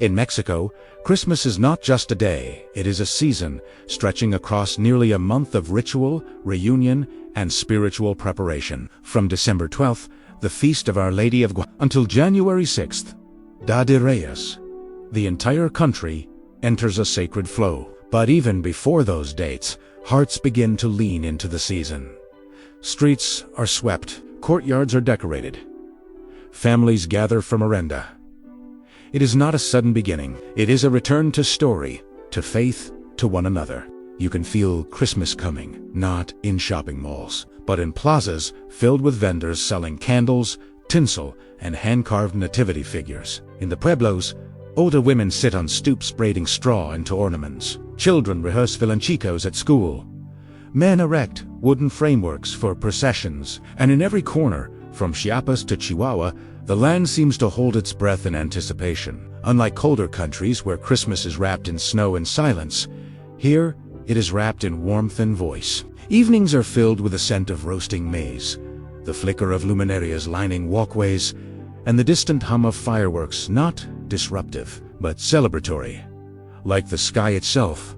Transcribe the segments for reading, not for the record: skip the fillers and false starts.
In Mexico, Christmas is not just a day, it is a season, stretching across nearly a month of ritual, reunion, and spiritual preparation. From December 12th, the Feast of Our Lady of Guadalupe, until January 6th, Dia de Reyes, the entire country enters a sacred flow. But even before those dates, hearts begin to lean into the season. Streets are swept, courtyards are decorated. Families gather for merenda. It is not a sudden beginning, it is a return to story, to faith, to one another. You can feel Christmas coming, not in shopping malls, but in plazas filled with vendors selling candles, tinsel, and hand-carved nativity figures. In the pueblos, older women sit on stoops braiding straw into ornaments. Children rehearse Villancicos at school. Men erect wooden frameworks for processions, and in every corner, from Chiapas to Chihuahua, the land seems to hold its breath in anticipation. Unlike colder countries where Christmas is wrapped in snow and silence, here it is wrapped in warmth and voice. Evenings are filled with the scent of roasting maize, the flicker of luminarias lining walkways, and the distant hum of fireworks, not disruptive, but celebratory, like the sky itself,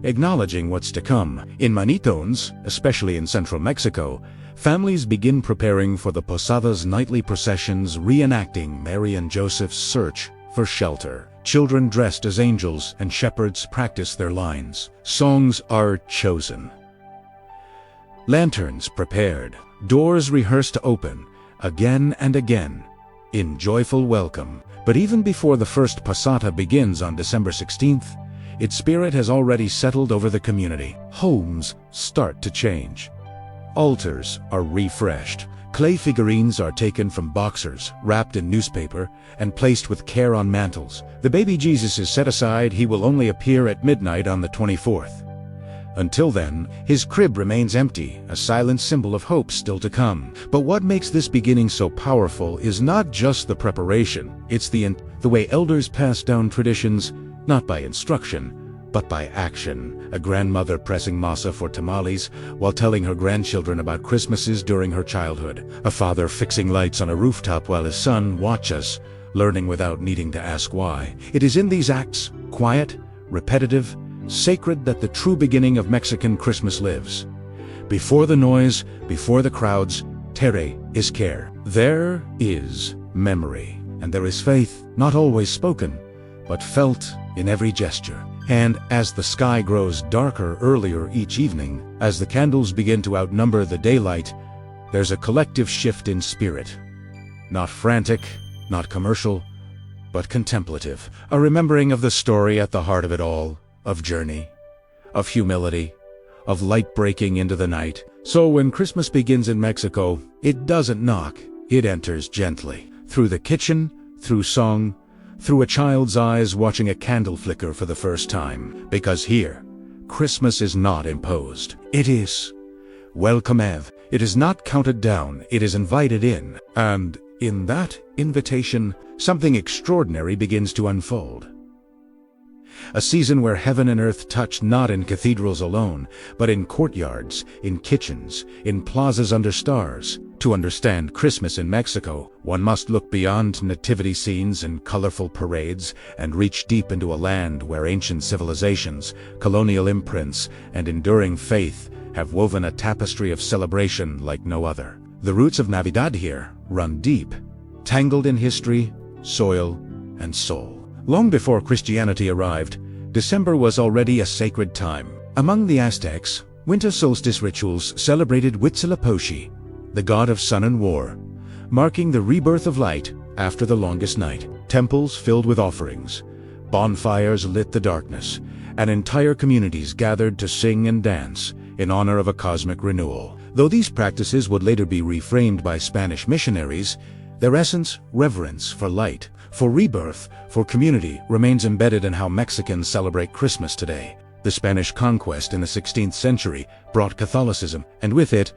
acknowledging what's to come. In Manitones, especially in central Mexico, families begin preparing for the Posadas nightly processions reenacting Mary and Joseph's search for shelter. Children dressed as angels and shepherds practice their lines. Songs are chosen. Lanterns prepared. Doors rehearsed to open, again and again, in joyful welcome. But even before the first Posada begins on December 16th, its spirit has already settled over the community. Homes start to change. Altars are refreshed. Clay figurines are taken from boxers, wrapped in newspaper, and placed with care on mantles. The baby Jesus is set aside. He will only appear at midnight on the 24th. Until then, his crib remains empty, a silent symbol of hope still to come. But what makes this beginning so powerful is not just the preparation, it's the way elders pass down traditions, not by instruction, but by action. A grandmother pressing masa for tamales while telling her grandchildren about Christmases during her childhood. A father fixing lights on a rooftop while his son watches, learning without needing to ask why. It is in these acts, quiet, repetitive, sacred, that the true beginning of Mexican Christmas lives. Before the noise, before the crowds, tere is care. There is memory, and there is faith, not always spoken, but felt in every gesture. And as the sky grows darker earlier each evening, as the candles begin to outnumber the daylight, there's a collective shift in spirit. Not frantic, not commercial, but contemplative. A remembering of the story at the heart of it all, of journey, of humility, of light breaking into the night. So when Christmas begins in Mexico, it doesn't knock, it enters gently. Through the kitchen, through song, through a child's eyes watching a candle flicker for the first time. Because here, Christmas is not imposed. It is welcomed. It is not counted down, it is invited in. And in that invitation, something extraordinary begins to unfold. A season where heaven and earth touch not in cathedrals alone, but in courtyards, in kitchens, in plazas under stars. To understand Christmas in Mexico, one must look beyond nativity scenes and colorful parades and reach deep into a land where ancient civilizations, colonial imprints, and enduring faith have woven a tapestry of celebration like no other. The roots of Navidad here run deep, tangled in history, soil, and soul. Long before Christianity arrived, December was already a sacred time. Among the Aztecs, winter solstice rituals celebrated Huitzilopochtli, the god of sun and war, marking the rebirth of light after the longest night. Temples filled with offerings, bonfires lit the darkness, and entire communities gathered to sing and dance in honor of a cosmic renewal. Though these practices would later be reframed by Spanish missionaries, their essence, reverence for light, for rebirth, for community, remains embedded in how Mexicans celebrate Christmas today. The Spanish conquest in the 16th century brought Catholicism, and with it,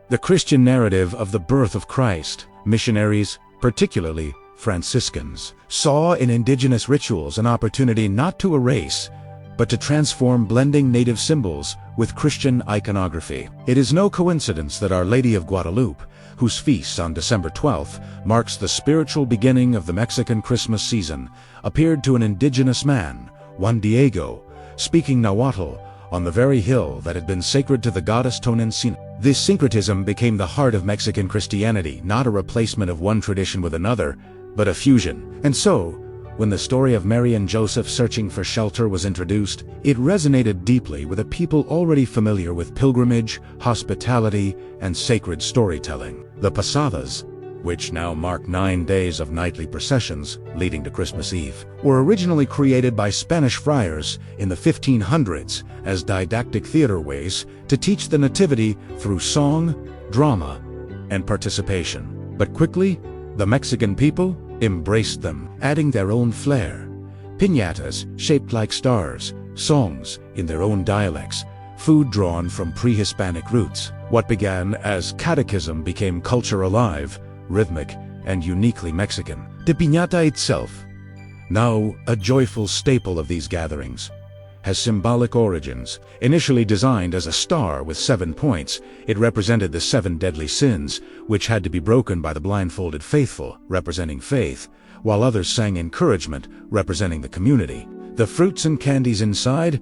the Christian narrative of the birth of Christ. Missionaries, particularly Franciscans, saw in indigenous rituals an opportunity not to erase, but to transform, blending native symbols with Christian iconography. It is no coincidence that Our Lady of Guadalupe, whose feast on December 12th marks the spiritual beginning of the Mexican Christmas season, appeared to an indigenous man, Juan Diego, speaking Nahuatl, on the very hill that had been sacred to the goddess Tonantzin. This syncretism became the heart of Mexican Christianity, not a replacement of one tradition with another, but a fusion. And so, when the story of Mary and Joseph searching for shelter was introduced, it resonated deeply with a people already familiar with pilgrimage, hospitality, and sacred storytelling. The Posadas, which now mark 9 days of nightly processions leading to Christmas Eve, were originally created by Spanish friars in the 1500s as didactic theater ways to teach the Nativity through song, drama, and participation. But quickly, the Mexican people embraced them, adding their own flair. Piñatas shaped like stars, songs in their own dialects, food drawn from pre-Hispanic roots. What began as catechism became culture alive, rhythmic, and uniquely Mexican. The piñata itself, now a joyful staple of these gatherings, has symbolic origins. Initially designed as a star with 7 points, it represented the 7 deadly sins, which had to be broken by the blindfolded faithful, representing faith, while others sang encouragement, representing the community. The fruits and candies inside,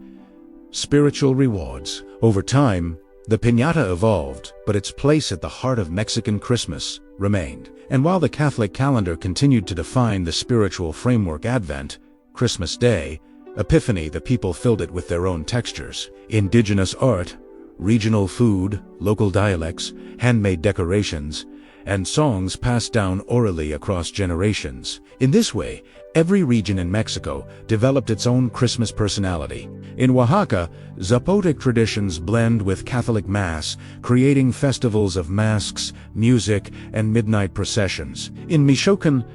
spiritual rewards. Over time, the piñata evolved, but its place at the heart of Mexican Christmas remained. And while the Catholic calendar continued to define the spiritual framework, Advent, Christmas Day, Epiphany, the people filled it with their own textures. Indigenous art, regional food, local dialects, handmade decorations, and songs passed down orally across generations. In this way, every region in Mexico developed its own Christmas personality. In Oaxaca, Zapotec traditions blend with Catholic Mass, creating festivals of masks, music, and midnight processions. In Michoacan,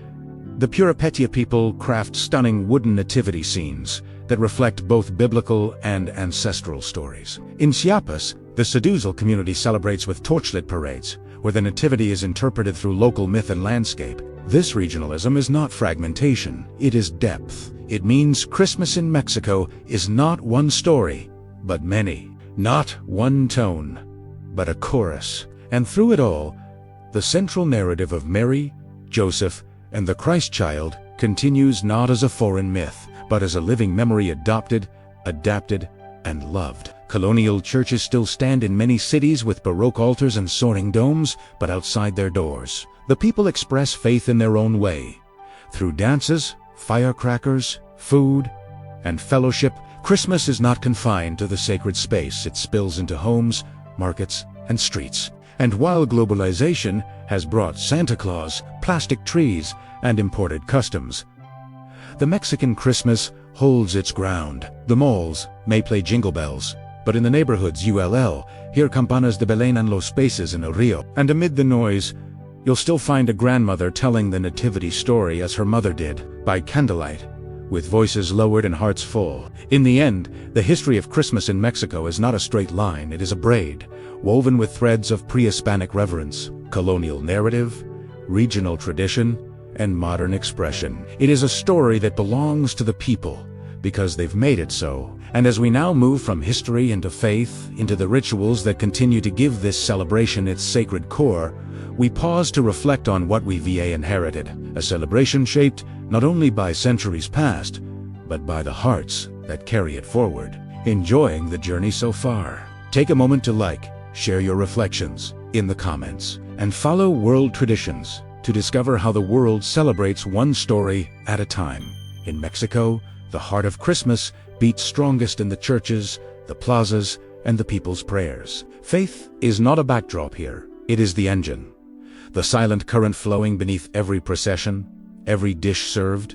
the Puripetia people craft stunning wooden nativity scenes that reflect both biblical and ancestral stories. In Chiapas, the Seduzal community celebrates with torchlit parades, where the nativity is interpreted through local myth and landscape. This regionalism is not fragmentation, it is depth. It means Christmas in Mexico is not one story, but many. Not one tone, but a chorus. And through it all, the central narrative of Mary, Joseph, and the Christ child continues not as a foreign myth, but as a living memory adopted, adapted, and loved. Colonial churches still stand in many cities with Baroque altars and soaring domes, but outside their doors, the people express faith in their own way. Through dances, firecrackers, food, and fellowship, Christmas is not confined to the sacred space. It spills into homes, markets, and streets. And while globalization has brought Santa Claus, plastic trees, and imported customs, the Mexican Christmas holds its ground. The malls may play jingle bells, but in the neighborhoods ULL, hear campanas de Belén and los peces in El Rio. And amid the noise, you'll still find a grandmother telling the nativity story as her mother did, by candlelight, with voices lowered and hearts full. In the end, the history of Christmas in Mexico is not a straight line, it is a braid, woven with threads of pre-Hispanic reverence, colonial narrative, regional tradition, and modern expression. It is a story that belongs to the people, because they've made it so. And as we now move from history into faith, into the rituals that continue to give this celebration its sacred core, we pause to reflect on what we VA inherited, a celebration shaped not only by centuries past, but by the hearts that carry it forward. Enjoying the journey so far? Take a moment to like, share your reflections in the comments, and follow World Traditions to discover how the world celebrates one story at a time. In Mexico, the heart of Christmas beats strongest in the churches, the plazas, and the people's prayers. Faith is not a backdrop here, it is the engine. The silent current flowing beneath every procession, every dish served,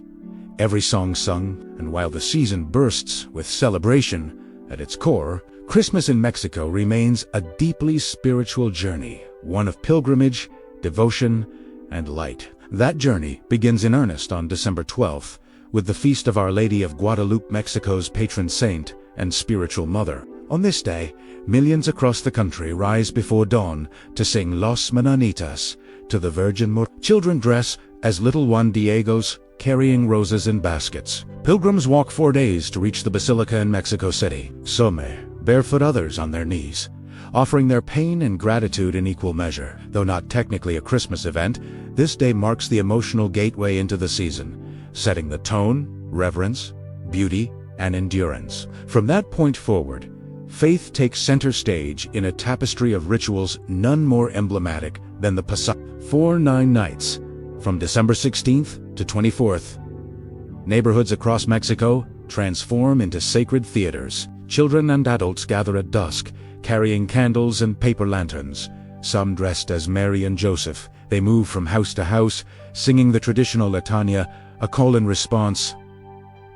every song sung. And while the season bursts with celebration at its core, Christmas in Mexico remains a deeply spiritual journey, one of pilgrimage, devotion, and light. That journey begins in earnest on December 12th, with the Feast of Our Lady of Guadalupe, Mexico's patron saint and spiritual mother. On this day, millions across the country rise before dawn to sing Los Mananitas to the Virgin Mother. Children dress as little Juan Diegos, carrying roses in baskets. Pilgrims walk 4 days to reach the Basilica in Mexico City. Some barefoot, others on their knees. offering their pain and gratitude in equal measure. Though not technically a Christmas event, this day marks the emotional gateway into the season, setting the tone, reverence, beauty, and endurance. From that point forward, faith takes center stage in a tapestry of rituals none more emblematic than the Posadas. For 9 nights, from December 16th to 24th, neighborhoods across Mexico transform into sacred theaters. Children and adults gather at dusk, carrying candles and paper lanterns. Some dressed as Mary and Joseph, they move from house to house, singing the traditional litania, a call and response.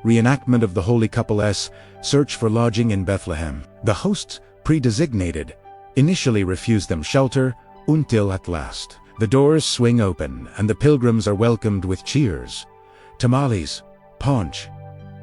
Reenactment of the Holy Couples search for lodging in Bethlehem. The hosts, pre-designated, initially refuse them shelter until at last the doors swing open and the pilgrims are welcomed with cheers, tamales, ponche,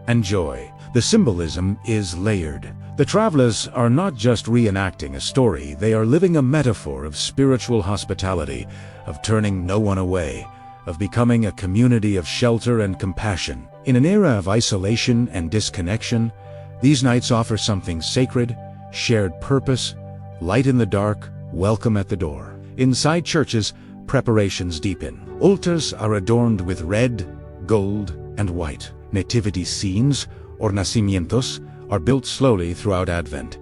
and joy. The symbolism is layered. The travelers are not just reenacting a story, they are living a metaphor of spiritual hospitality, of turning no one away, of becoming a community of shelter and compassion. In an era of isolation and disconnection, these nights offer something sacred, shared purpose, light in the dark, welcome at the door. Inside churches, preparations deepen. Altars are adorned with red, gold, and white. Nativity scenes, or nacimientos, are built slowly throughout Advent.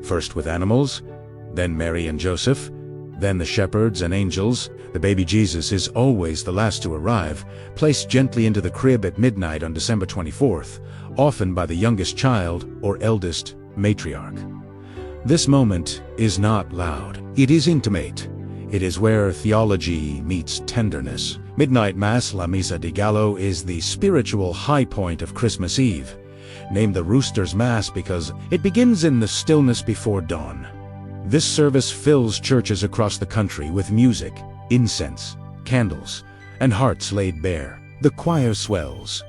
First with animals, then Mary and Joseph, then the shepherds and angels. The baby Jesus is always the last to arrive, placed gently into the crib at midnight on December 24th, often by the youngest child or eldest matriarch. This moment is not loud. It is intimate. It is where theology meets tenderness. Midnight Mass, La Misa di Gallo, is the spiritual high point of Christmas Eve, named the Rooster's Mass because it begins in the stillness before dawn. This service fills churches across the country with music, incense, candles, and hearts laid bare. The choir swells.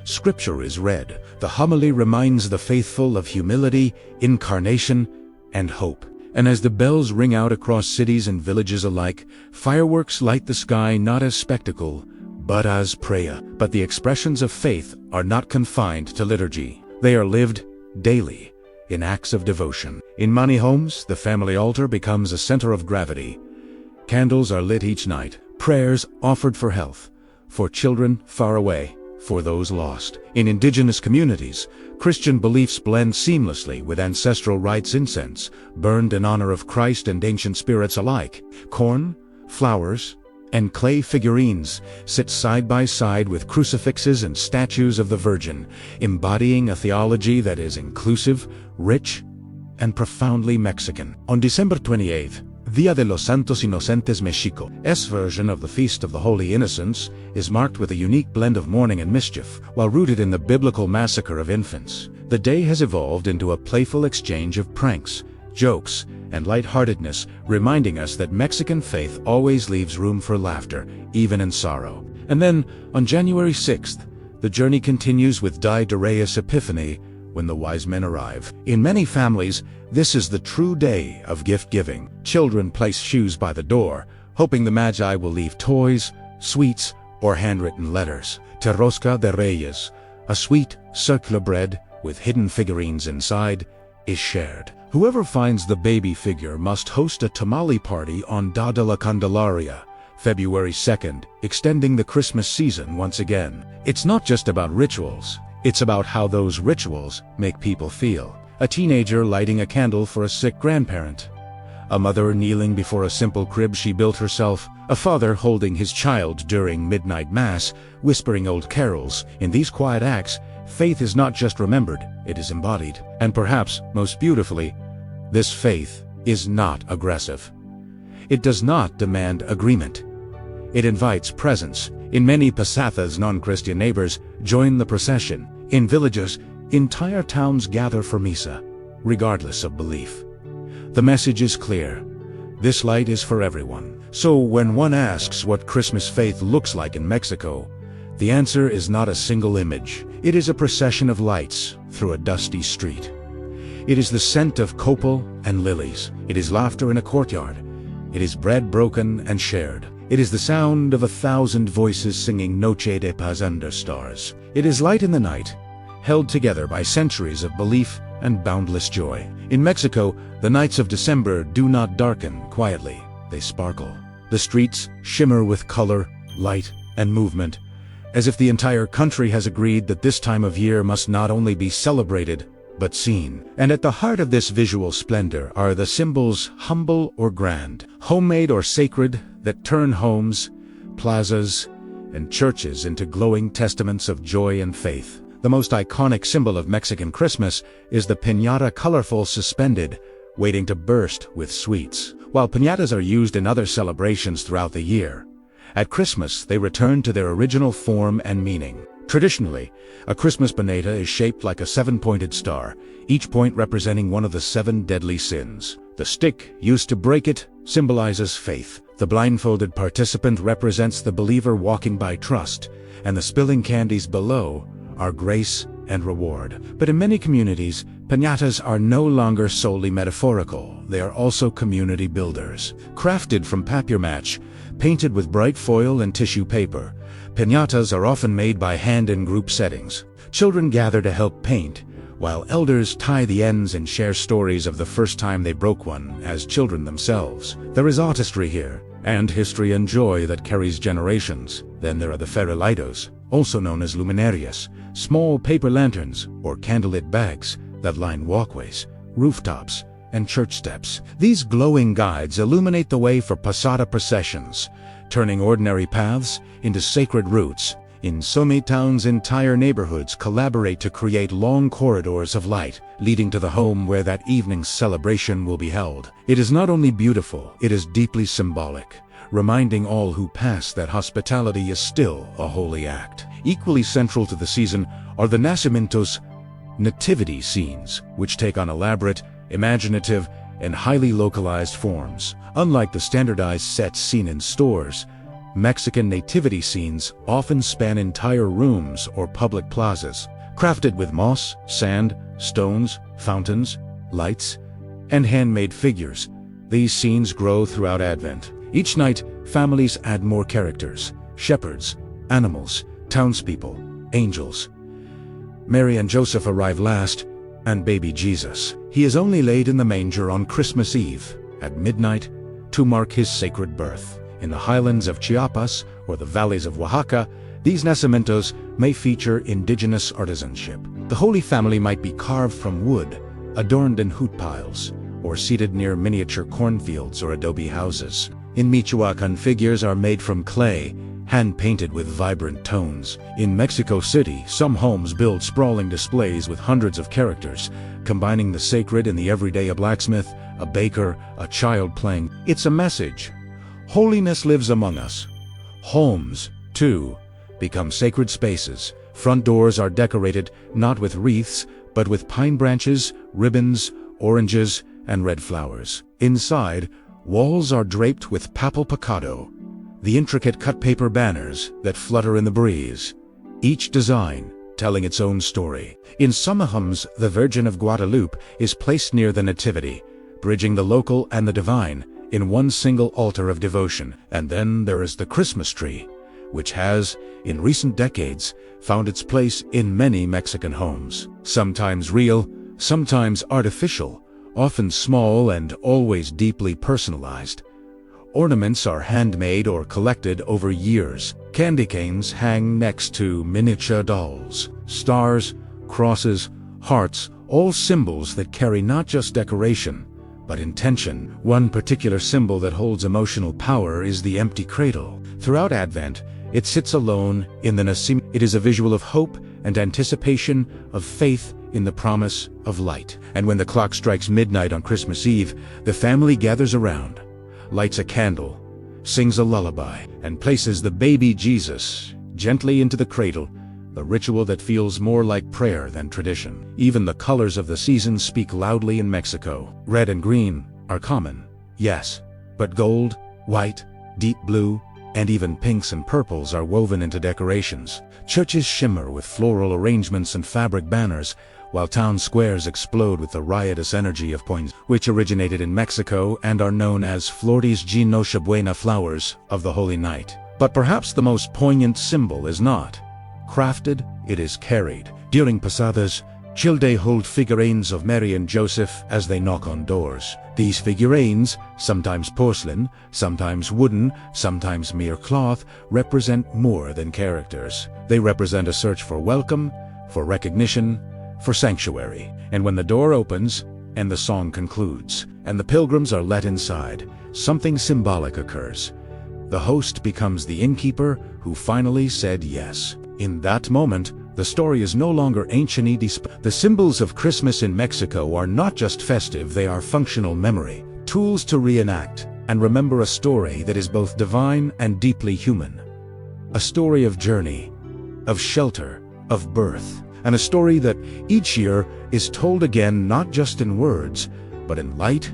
Scripture is read. The homily reminds the faithful of humility, incarnation, and hope. And as the bells ring out across cities and villages alike, fireworks light the sky not as spectacle, but as prayer. But the expressions of faith are not confined to liturgy. They are lived daily, in acts of devotion. In many homes, the family altar becomes a center of gravity. Candles are lit each night, prayers offered for health, for children far away, for those lost. In indigenous communities, Christian beliefs blend seamlessly with ancestral rites. Incense, burned in honor of Christ and ancient spirits alike. Corn, flowers, and clay figurines sit side by side with crucifixes and statues of the Virgin, embodying a theology that is inclusive, rich, and profoundly Mexican. On December 28th, Dia de los Santos Inocentes Mexico's version of the Feast of the Holy Innocents is marked with a unique blend of mourning and mischief. While rooted in the biblical massacre of infants, the day has evolved into a playful exchange of pranks, jokes, and lightheartedness, reminding us that Mexican faith always leaves room for laughter, even in sorrow. And then, on January 6th, the journey continues with Dia de Reyes Epiphany, when the wise men arrive. In many families, this is the true day of gift-giving. Children place shoes by the door, hoping the Magi will leave toys, sweets, or handwritten letters. Rosca de reyes, a sweet, circular bread with hidden figurines inside, is shared. Whoever finds the baby figure must host a tamale party on Dia de la Candelaria, February 2nd, extending the Christmas season once again. It's not just about rituals. It's about how those rituals make people feel. A teenager lighting a candle for a sick grandparent. A mother kneeling before a simple crib she built herself. A father holding his child during midnight mass, whispering old carols. In these quiet acts, faith is not just remembered, it is embodied. And perhaps, most beautifully, this faith is not aggressive. It does not demand agreement. It invites presence. In many Posadas, non-Christian neighbors join the procession. In villages, entire towns gather for Misa, regardless of belief. The message is clear. This light is for everyone. So when one asks what Christmas faith looks like in Mexico, the answer is not a single image. It is a procession of lights through a dusty street. It is the scent of copal and lilies. It is laughter in a courtyard. It is bread broken and shared. It is the sound of 1,000 voices singing Noche de Paz under stars. It is light in the night, held together by centuries of belief and boundless joy. In Mexico, the nights of December do not darken quietly, they sparkle. The streets shimmer with color, light, and movement, as if the entire country has agreed that this time of year must not only be celebrated, but seen. And at the heart of this visual splendor are the symbols, humble or grand, homemade or sacred, that turn homes, plazas, and churches into glowing testaments of joy and faith. The most iconic symbol of Mexican Christmas is the piñata, colorful, suspended, waiting to burst with sweets. While piñatas are used in other celebrations throughout the year, at Christmas they return to their original form and meaning. Traditionally, a Christmas piñata is shaped like a seven-pointed star, each point representing one of the 7 deadly sins. The stick, used to break it, symbolizes faith. The blindfolded participant represents the believer walking by trust, and the spilling candies below are grace and reward. But in many communities, piñatas are no longer solely metaphorical. They are also community builders. Crafted from papier-mâché, painted with bright foil and tissue paper, piñatas are often made by hand in group settings. Children gather to help paint, while elders tie the ends and share stories of the first time they broke one as children themselves. There is artistry here, and history and joy that carries generations. Then there are the Firelightos, also known as luminarias, small paper lanterns or candlelit bags that line walkways, rooftops, and church steps. These glowing guides illuminate the way for posada processions, turning ordinary paths into sacred routes. In so many towns, entire neighborhoods collaborate to create long corridors of light, leading to the home where that evening's celebration will be held. It is not only beautiful, it is deeply symbolic, reminding all who pass that hospitality is still a holy act. Equally central to the season are the nacimientos, nativity scenes, which take on elaborate, imaginative, and highly localized forms. Unlike the standardized sets seen in stores, Mexican nativity scenes often span entire rooms or public plazas. Crafted with moss, sand, stones, fountains, lights, and handmade figures, these scenes grow throughout Advent. Each night, families add more characters: shepherds, animals, townspeople, angels. Mary and Joseph arrive last, and baby Jesus. He is only laid in the manger on Christmas Eve, at midnight, to mark his sacred birth. In the highlands of Chiapas or the valleys of Oaxaca, these nacimientos may feature indigenous artisanship. The Holy Family might be carved from wood, adorned in hoot piles, or seated near miniature cornfields or adobe houses. In Michoacan, figures are made from clay, hand-painted with vibrant tones. In Mexico City, some homes build sprawling displays with hundreds of characters, combining the sacred and the everyday: a blacksmith, a baker, a child playing. It's a message. Holiness lives among us. Homes, too, become sacred spaces. Front doors are decorated not with wreaths, but with pine branches, ribbons, oranges, and red flowers. Inside, walls are draped with papel picado, the intricate cut paper banners that flutter in the breeze, each design telling its own story. In some homes, the Virgin of Guadalupe is placed near the Nativity, bridging the local and the divine in one single altar of devotion. And then there is the Christmas tree, which has, in recent decades, found its place in many Mexican homes. Sometimes real, sometimes artificial, often small and always deeply personalized. Ornaments are handmade or collected over years. Candy canes hang next to miniature dolls. Stars, crosses, hearts, all symbols that carry not just decoration, but intention. One particular symbol that holds emotional power is the empty cradle. Throughout Advent, it sits alone in the nacimiento. It is a visual of hope and anticipation, of faith in the promise of light. And when the clock strikes midnight on Christmas Eve, the family gathers around, lights a candle, sings a lullaby, and places the baby Jesus gently into the cradle, the ritual that feels more like prayer than tradition. Even the colors of the season speak loudly in Mexico. Red and green are common, yes, but gold, white, deep blue, and even pinks and purples are woven into decorations. Churches shimmer with floral arrangements and fabric banners, while town squares explode with the riotous energy of points, which originated in Mexico and are known as Flores de Nochebuena, flowers of the Holy Night. But perhaps the most poignant symbol is not crafted, it is carried. During Posadas, Children hold figurines of Mary and Joseph as they knock on doors. These figurines, sometimes porcelain, sometimes wooden, sometimes mere cloth, represent more than characters. They represent a search for welcome, for recognition, for sanctuary. And when the door opens, and the song concludes, and the pilgrims are let inside, something symbolic occurs. The host becomes the innkeeper who finally said yes. In that moment, the story is no longer ancient. The symbols of Christmas in Mexico are not just festive, they are functional memory, tools to reenact and remember a story that is both divine and deeply human. A story of journey, of shelter, of birth, and a story that each year is told again not just in words, but in light,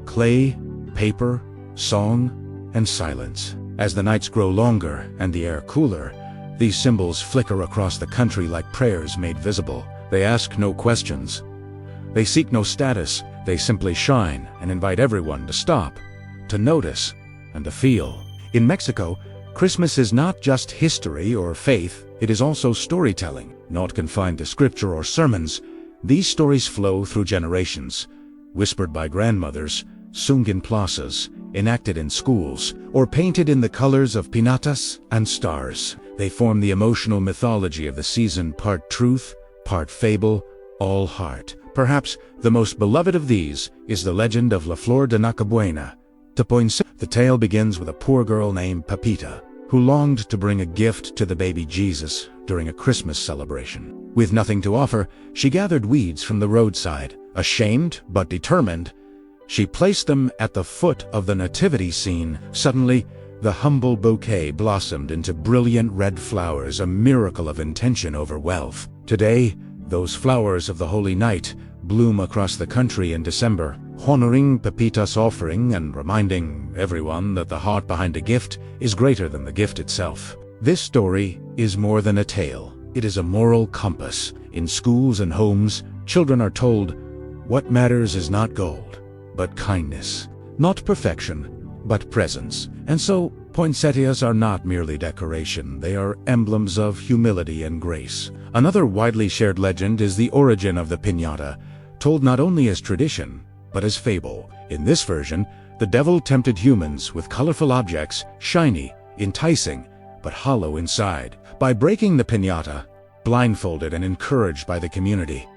clay, paper, song, and silence. As the nights grow longer and the air cooler, these symbols flicker across the country like prayers made visible. They ask no questions. They seek no status. They simply shine and invite everyone to stop, to notice, and to feel. In Mexico, Christmas is not just history or faith, it is also storytelling. Not confined to scripture or sermons, these stories flow through generations, whispered by grandmothers, sung in plazas, enacted in schools, or painted in the colors of piñatas and stars. They form the emotional mythology of the season, part truth, part fable, all heart. Perhaps the most beloved of these is the legend of La Flor de Nochebuena. The tale begins with a poor girl named Pepita, who longed to bring a gift to the baby Jesus during a Christmas celebration. With nothing to offer, she gathered weeds from the roadside. Ashamed but determined, she placed them at the foot of the nativity scene. Suddenly, the humble bouquet blossomed into brilliant red flowers, a miracle of intention over wealth. Today, those flowers of the Holy Night bloom across the country in December, honoring Pepita's offering and reminding everyone that the heart behind a gift is greater than the gift itself. This story is more than a tale. It is a moral compass. In schools and homes, children are told, what matters is not gold, but kindness. Not perfection, but presence. And so, poinsettias are not merely decoration, they are emblems of humility and grace. Another widely shared legend is the origin of the piñata, told not only as tradition, but as fable. In this version, the devil tempted humans with colorful objects, shiny, enticing, but hollow inside. By breaking the piñata, blindfolded and encouraged by the community,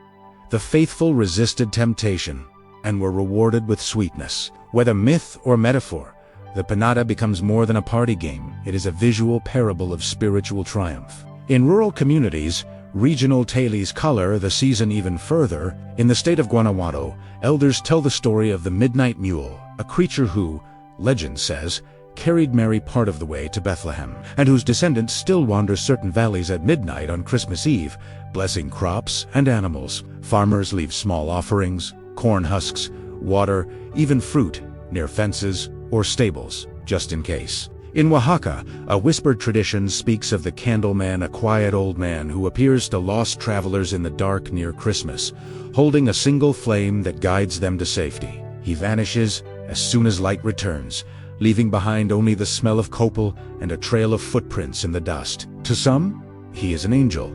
the faithful resisted temptation and were rewarded with sweetness. Whether myth or metaphor, the piñata becomes more than a party game. It is a visual parable of spiritual triumph. In rural communities, regional tales color the season even further. In the state of Guanajuato, elders tell the story of the Midnight Mule, a creature who, legend says, carried Mary part of the way to Bethlehem, and whose descendants still wander certain valleys at midnight on Christmas Eve, blessing crops and animals. Farmers leave small offerings, corn husks, water, even fruit, near fences or stables, just in case. In Oaxaca, a whispered tradition speaks of the Candleman, a quiet old man who appears to lost travelers in the dark near Christmas, holding a single flame that guides them to safety. He vanishes as soon as light returns, leaving behind only the smell of copal and a trail of footprints in the dust. To some, he is an angel.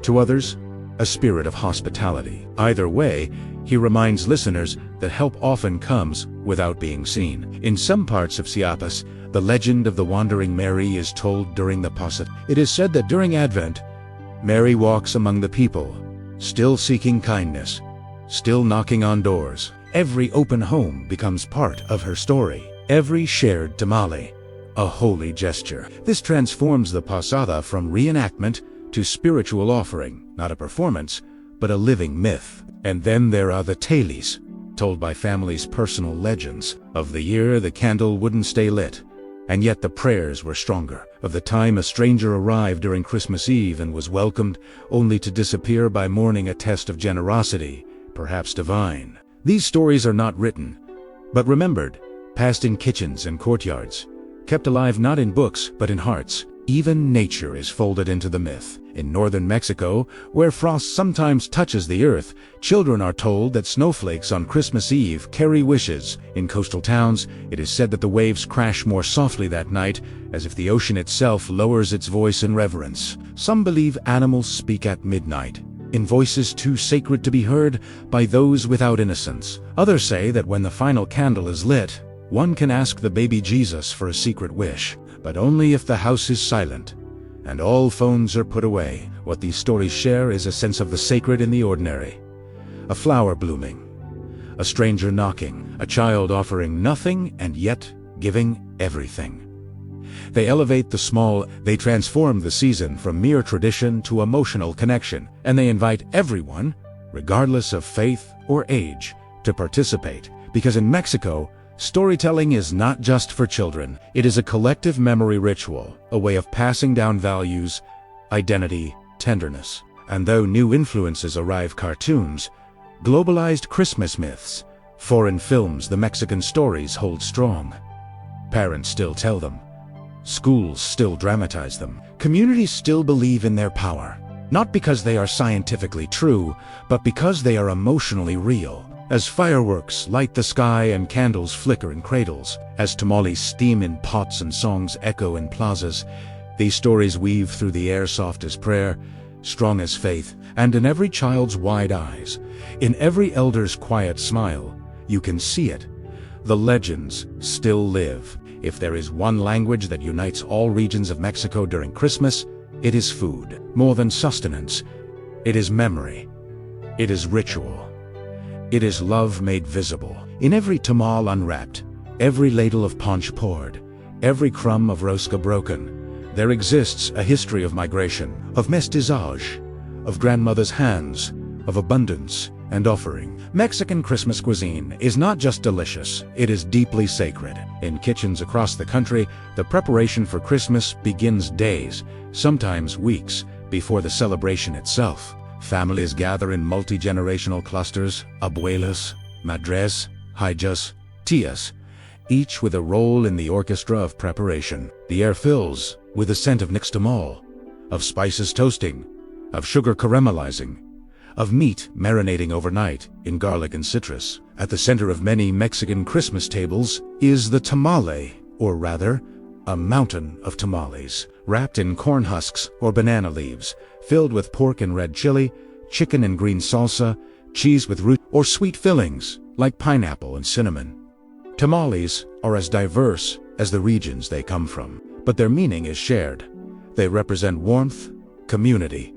To others, a spirit of hospitality. Either way, he reminds listeners that help often comes without being seen. In some parts of Chiapas, the legend of the Wandering Mary is told during the Posadas. It is said that during Advent, Mary walks among the people, still seeking kindness, still knocking on doors. Every open home becomes part of her story. Every shared tamale, a holy gesture. This transforms the Posada from reenactment to spiritual offering, not a performance, but a living myth. And then there are the tales, told by families' personal legends. Of the year the candle wouldn't stay lit, and yet the prayers were stronger. Of the time a stranger arrived during Christmas Eve and was welcomed, only to disappear by morning, a test of generosity, perhaps divine. These stories are not written, but remembered, passed in kitchens and courtyards, kept alive not in books, but in hearts. Even nature is folded into the myth. In northern Mexico, where frost sometimes touches the earth, children are told that snowflakes on Christmas Eve carry wishes. In coastal towns, it is said that the waves crash more softly that night, as if the ocean itself lowers its voice in reverence. Some believe animals speak at midnight, in voices too sacred to be heard by those without innocence. Others say that when the final candle is lit, one can ask the baby Jesus for a secret wish, but only if the house is silent and all phones are put away. What these stories share is a sense of the sacred in the ordinary. A flower blooming, a stranger knocking, a child offering nothing and yet giving everything. They elevate the small, they transform the season from mere tradition to emotional connection, and they invite everyone, regardless of faith or age, to participate. Because in Mexico, storytelling is not just for children. It is a collective memory ritual, a way of passing down values, identity, tenderness. And though new influences arrive, cartoons, globalized Christmas myths, foreign films, the Mexican stories hold strong. Parents still tell them. Schools still dramatize them. Communities still believe in their power, not because they are scientifically true, but because they are emotionally real. As fireworks light the sky and candles flicker in cradles, as tamales steam in pots and songs echo in plazas, these stories weave through the air, soft as prayer, strong as faith, and in every child's wide eyes, in every elder's quiet smile, you can see it. The legends still live. If there is one language that unites all regions of Mexico during Christmas, it is food. More than sustenance, it is memory. It is ritual. It is love made visible. In every tamal unwrapped, every ladle of ponche poured, every crumb of rosca broken, there exists a history of migration, of mestizage, of grandmother's hands, of abundance and offering. Mexican Christmas cuisine is not just delicious, it is deeply sacred. In kitchens across the country, the preparation for Christmas begins days, sometimes weeks, before the celebration itself. Families gather in multi-generational clusters, abuelas, madres, hijas, tias, each with a role in the orchestra of preparation. The air fills with the scent of nixtamal, of spices toasting, of sugar caramelizing, of meat marinating overnight in garlic and citrus. At the center of many Mexican Christmas tables is the tamale, or rather, a mountain of tamales, wrapped in corn husks or banana leaves, filled with pork and red chili, chicken and green salsa, cheese with root, or sweet fillings like pineapple and cinnamon. Tamales are as diverse as the regions they come from, but their meaning is shared. They represent warmth, community,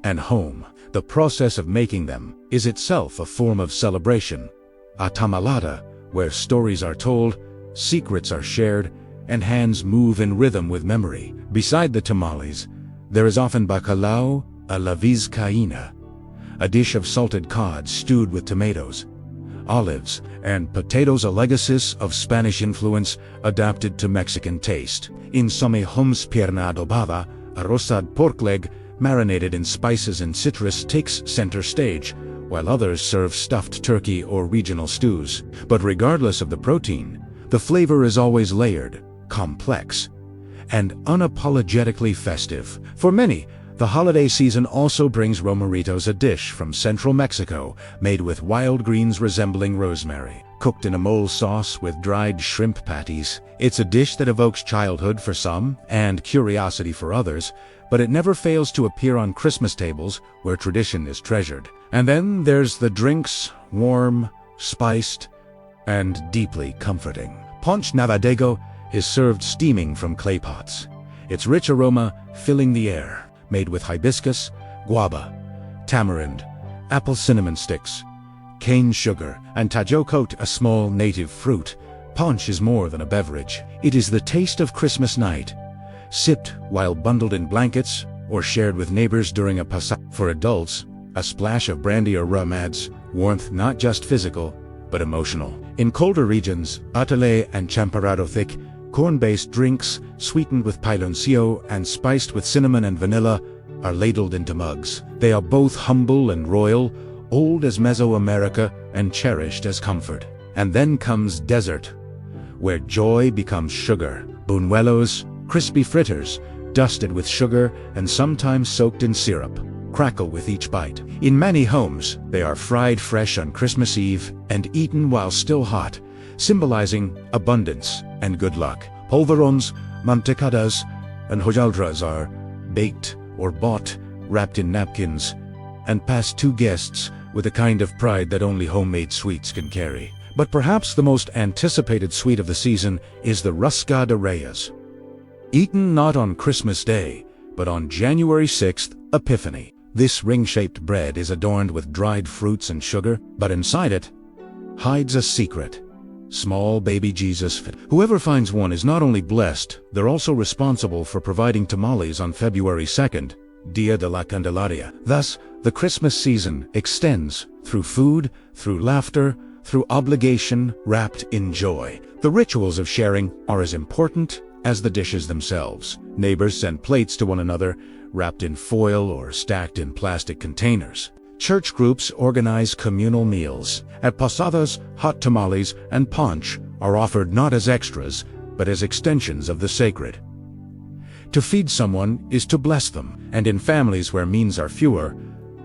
and home. The process of making them is itself a form of celebration. A tamalada, where stories are told, secrets are shared, and hands move in rhythm with memory. Beside the tamales, there is often bacalao a la vizcaína, a dish of salted cod stewed with tomatoes, olives, and potatoes, a legacy of Spanish influence adapted to Mexican taste. In some homes, pierna adobada, a roasted pork leg marinated in spices and citrus, takes center stage, while others serve stuffed turkey or regional stews. But regardless of the protein, the flavor is always layered, complex, and unapologetically festive. For many, the holiday season also brings romeritos, a dish from central Mexico made with wild greens resembling rosemary. Cooked in a mole sauce with dried shrimp patties, it's a dish that evokes childhood for some and curiosity for others, but it never fails to appear on Christmas tables where tradition is treasured. And then there's the drinks, warm, spiced, and deeply comforting. Ponche Navadego is served steaming from clay pots, its rich aroma filling the air. Made with hibiscus, guava, tamarind, apple cinnamon sticks, cane sugar, and tajocote, a small native fruit, ponche is more than a beverage. It is the taste of Christmas night, sipped while bundled in blankets or shared with neighbors during a posada. For adults, a splash of brandy or rum adds warmth, not just physical, but emotional. In colder regions, atole and champurrado, thick, corn-based drinks, sweetened with piloncillo and spiced with cinnamon and vanilla, are ladled into mugs. They are both humble and royal, old as Mesoamerica and cherished as comfort. And then comes dessert, where joy becomes sugar. Buñuelos, crispy fritters, dusted with sugar and sometimes soaked in syrup, crackle with each bite. In many homes, they are fried fresh on Christmas Eve and eaten while still hot, symbolizing abundance and good luck. Polvorons, mantecadas, and hojaldras are baked or bought, wrapped in napkins, and pass to guests with a kind of pride that only homemade sweets can carry. But perhaps the most anticipated sweet of the season is the rosca de reyes. Eaten not on Christmas Day, but on January 6th, Epiphany. This ring-shaped bread is adorned with dried fruits and sugar, but inside it hides a secret. Small baby Jesus. Whoever finds one is not only blessed, they're also responsible for providing tamales on February 2nd, Dia de la Candelaria. Thus, the Christmas season extends through food, through laughter, through obligation, wrapped in joy. The rituals of sharing are as important as the dishes themselves. Neighbors send plates to one another, wrapped in foil or stacked in plastic containers. Church groups organize communal meals. At Posadas, hot tamales and ponche are offered not as extras, but as extensions of the sacred. To feed someone is to bless them, and in families where means are fewer,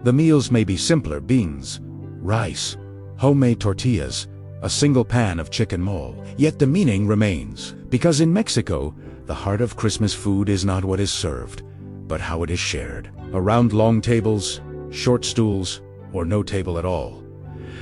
the meals may be simpler: beans, rice, homemade tortillas, a single pan of chicken mole. Yet the meaning remains, because in Mexico, the heart of Christmas food is not what is served, but how it is shared. Around long tables, short stools, or no table at all,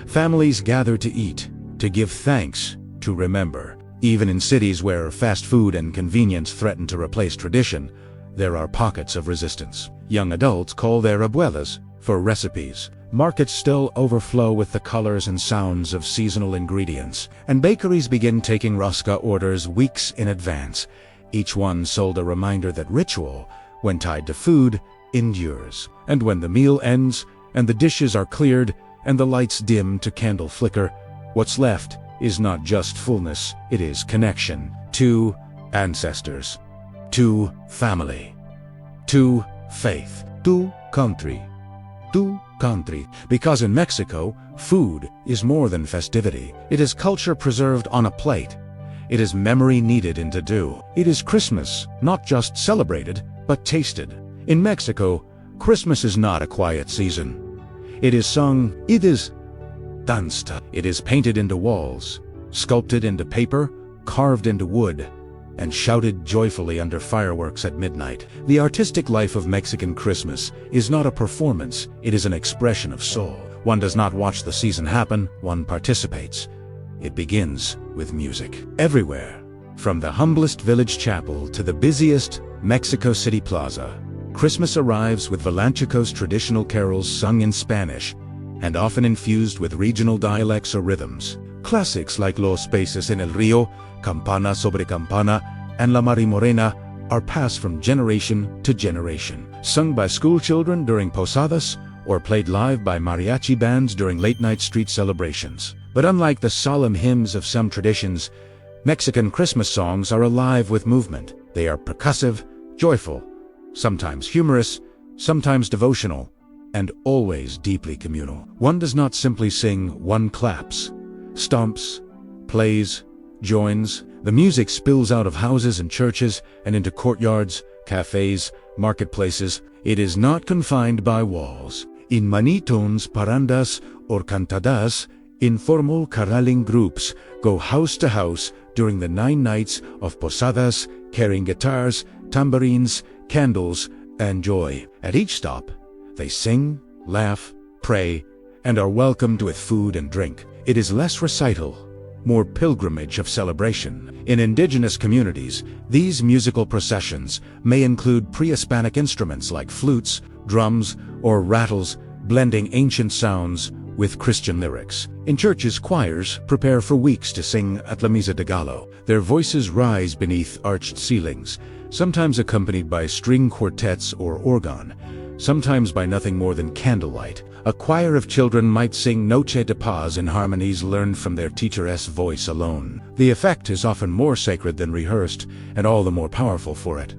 families gather to eat, to give thanks, to remember. Even in cities where fast food and convenience threaten to replace tradition, there are pockets of resistance. Young adults call their abuelas for recipes. Markets still overflow with the colors and sounds of seasonal ingredients, and bakeries begin taking rosca orders weeks in advance. Each one sold a reminder that ritual, when tied to food, endures. And when the meal ends, and the dishes are cleared, and the lights dim to candle flicker, what's left is not just fullness, it is connection to ancestors, to family, to faith, to country, to country. Because in Mexico, food is more than festivity. It is culture preserved on a plate. It is memory kneaded into dough. It is Christmas, not just celebrated, but tasted. In Mexico, Christmas is not a quiet season. It is sung, it is danced. It is painted into walls, sculpted into paper, carved into wood, and shouted joyfully under fireworks at midnight. The artistic life of Mexican Christmas is not a performance, it is an expression of soul. One does not watch the season happen, one participates. It begins with music. Everywhere, from the humblest village chapel to the busiest Mexico City plaza, Christmas arrives with Villancicos traditional carols sung in Spanish, and often infused with regional dialects or rhythms. Classics like Los Peces en el Río, Campana sobre Campana, and La Marimorena are passed from generation to generation, sung by schoolchildren during Posadas or played live by mariachi bands during late-night street celebrations. But unlike the solemn hymns of some traditions, Mexican Christmas songs are alive with movement. They are percussive, joyful, sometimes humorous, sometimes devotional, and always deeply communal. One does not simply sing, one claps, stomps, plays, joins. The music spills out of houses and churches and into courtyards, cafes, marketplaces. It is not confined by walls. In manitones, parandas, or cantadas, informal caroling groups go house to house during the 9 nights of Posadas, carrying guitars, tambourines, candles, and joy. At each stop, they sing, laugh, pray, and are welcomed with food and drink. It is less recital, more pilgrimage of celebration. In indigenous communities, these musical processions may include pre-Hispanic instruments like flutes, drums, or rattles, blending ancient sounds with Christian lyrics. In churches, choirs prepare for weeks to sing at La Misa de Gallo. Their voices rise beneath arched ceilings, sometimes accompanied by string quartets or organ, sometimes by nothing more than candlelight. A choir of children might sing Noche de Paz in harmonies learned from their teacher's voice alone. The effect is often more sacred than rehearsed, and all the more powerful for it.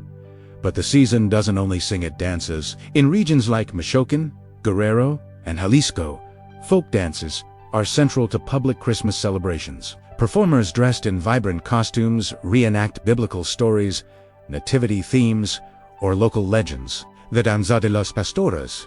But the season doesn't only sing, it dances. In regions like Michoacan, Guerrero, and Jalisco, folk dances are central to public Christmas celebrations. Performers dressed in vibrant costumes reenact biblical stories, nativity themes, or local legends. The Danza de los Pastores,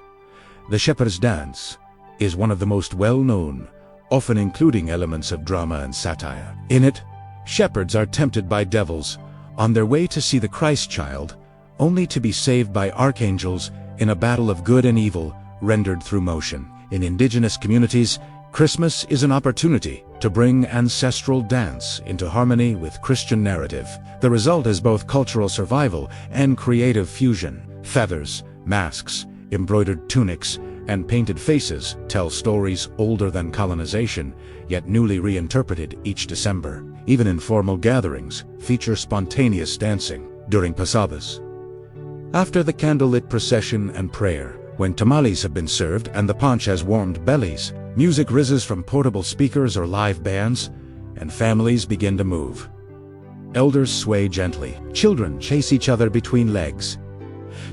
the shepherd's dance, is one of the most well-known, often including elements of drama and satire. In it, shepherds are tempted by devils on their way to see the Christ child, only to be saved by archangels in a battle of good and evil, rendered through motion. In indigenous communities, Christmas is an opportunity to bring ancestral dance into harmony with Christian narrative. The result is both cultural survival and creative fusion. Feathers, masks, embroidered tunics, and painted faces tell stories older than colonization, yet newly reinterpreted each December. Even informal gatherings feature spontaneous dancing during Posadas. After the candlelit procession and prayer, when tamales have been served and the ponche has warmed bellies, music rises from portable speakers or live bands, and families begin to move. Elders sway gently. Children chase each other between legs.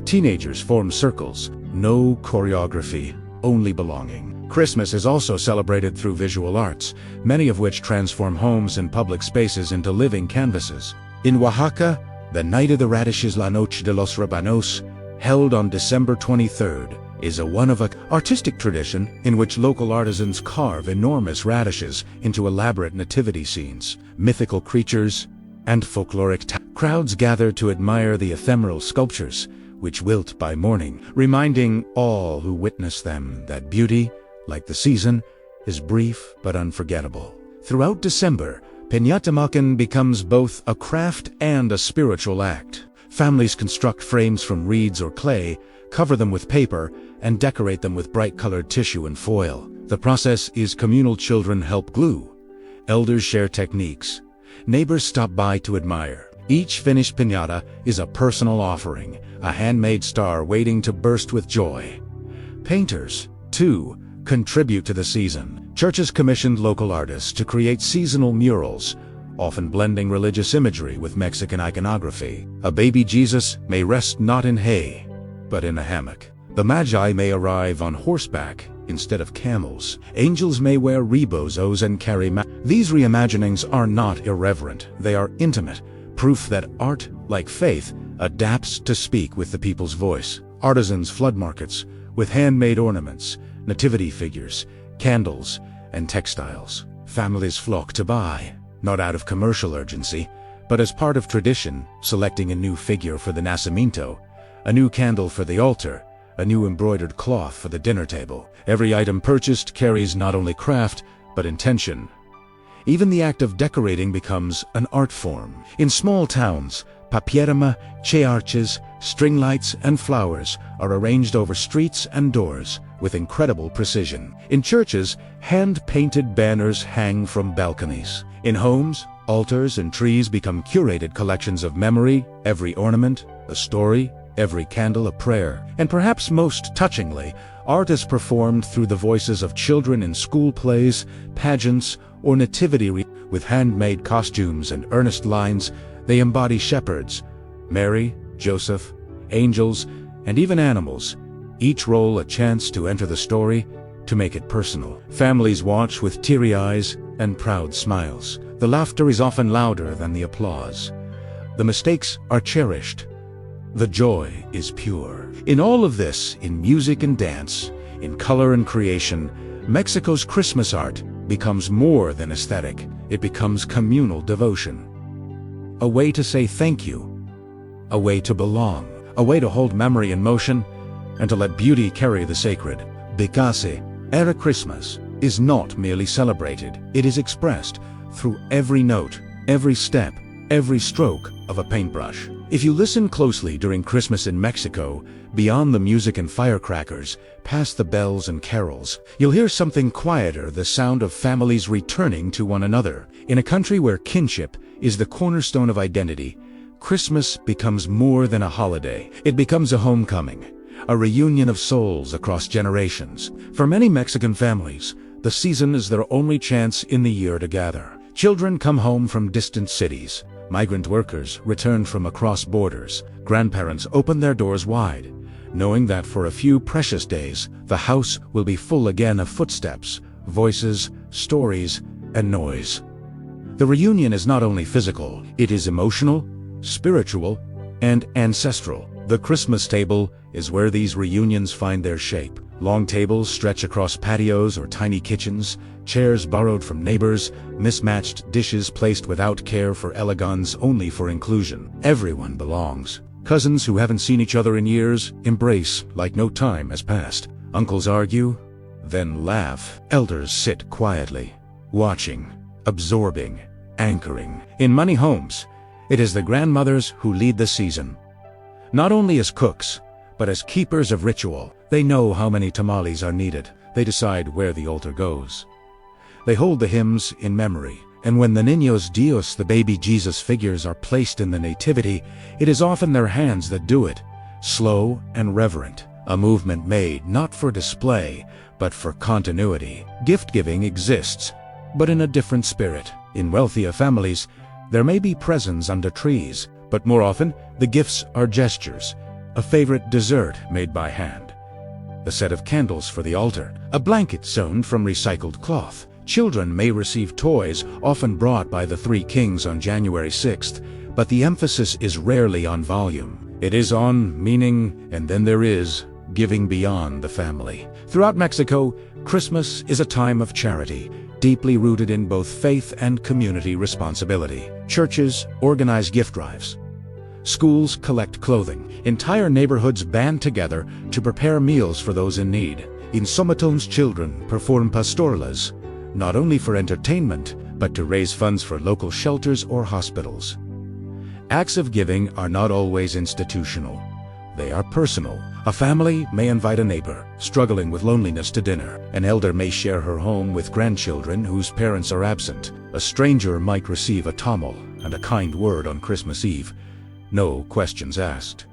Teenagers form circles. No choreography, only belonging. Christmas is also celebrated through visual arts, many of which transform homes and public spaces into living canvases. In Oaxaca, the Night of the Radishes, La Noche de los Rabanos, held on December 23rd, is a one-of-a-kind artistic tradition in which local artisans carve enormous radishes into elaborate nativity scenes. Mythical creatures and folkloric crowds gather to admire the ephemeral sculptures, which wilt by morning, reminding all who witness them that beauty, like the season, is brief but unforgettable. Throughout December, piñata becomes both a craft and a spiritual act. Families construct frames from reeds or clay, cover them with paper, and decorate them with bright-colored tissue and foil. The process is communal. Children help glue. Elders share techniques. Neighbors stop by to admire. Each finished piñata is a personal offering, a handmade star waiting to burst with joy. Painters, too, contribute to the season. Churches commissioned local artists to create seasonal murals, often blending religious imagery with Mexican iconography. A baby Jesus may rest not in hay, but in a hammock. The Magi may arrive on horseback instead of camels. Angels may wear rebozos and carry These reimaginings are not irreverent, they are intimate, proof that art, like faith, adapts to speak with the people's voice. Artisans flood markets with handmade ornaments, nativity figures, candles, and textiles. Families flock to buy, not out of commercial urgency, but as part of tradition, selecting a new figure for the nacimiento, a new candle for the altar, a new embroidered cloth for the dinner table. Every item purchased carries not only craft, but intention. Even the act of decorating becomes an art form. In small towns, papierma, chearches, string lights, and flowers are arranged over streets and doors with incredible precision. In churches, hand-painted banners hang from balconies. In homes, altars and trees become curated collections of memory, every ornament, a story, every candle a prayer. And perhaps most touchingly, art is performed through the voices of children in school plays, pageants, or nativity. With handmade costumes and earnest lines, they embody shepherds, Mary, Joseph, angels, and even animals, each role a chance to enter the story, to make it personal. Families watch with teary eyes and proud smiles. The laughter is often louder than the applause. The mistakes are cherished. The joy is pure. In all of this, in music and dance, in color and creation, Mexico's Christmas art becomes more than aesthetic. It becomes communal devotion. A way to say thank you. A way to belong. A way to hold memory in motion and to let beauty carry the sacred. Because Era Christmas is not merely celebrated. It is expressed through every note, every step, every stroke of a paintbrush. If you listen closely during Christmas in Mexico, beyond the music and firecrackers, past the bells and carols, you'll hear something quieter, the sound of families returning to one another. In a country where kinship is the cornerstone of identity, Christmas becomes more than a holiday. It becomes a homecoming, a reunion of souls across generations. For many Mexican families, the season is their only chance in the year to gather. Children come home from distant cities. Migrant workers return from across borders. Grandparents open their doors wide, knowing that for a few precious days, the house will be full again of footsteps, voices, stories, and noise. The reunion is not only physical, it is emotional, spiritual, and ancestral. The Christmas table is where these reunions find their shape. Long tables stretch across patios or tiny kitchens, chairs borrowed from neighbors, mismatched dishes placed without care for elegance, only for inclusion. Everyone belongs. Cousins who haven't seen each other in years embrace like no time has passed. Uncles argue, then laugh. Elders sit quietly, watching, absorbing, anchoring. In many homes, it is the grandmothers who lead the season. Not only as cooks, but as keepers of ritual. They know how many tamales are needed. They decide where the altar goes. They hold the hymns in memory, and when the Niños Dios, the baby Jesus figures, are placed in the Nativity, it is often their hands that do it, slow and reverent, a movement made not for display, but for continuity. Gift-giving exists, but in a different spirit. In wealthier families, there may be presents under trees, but more often, the gifts are gestures, a favorite dessert made by hand, a set of candles for the altar, a blanket sewn from recycled cloth. Children may receive toys, often brought by the Three Kings on January 6th, but the emphasis is rarely on volume. It is on meaning, and then there is giving beyond the family. Throughout Mexico, Christmas is a time of charity, deeply rooted in both faith and community responsibility. Churches organize gift drives. Schools collect clothing. Entire neighborhoods band together to prepare meals for those in need. In Somatones, children perform pastorelas, not only for entertainment, but to raise funds for local shelters or hospitals. Acts of giving are not always institutional. They are personal. A family may invite a neighbor struggling with loneliness to dinner. An elder may share her home with grandchildren whose parents are absent. A stranger might receive a tamal and a kind word on Christmas Eve. No questions asked.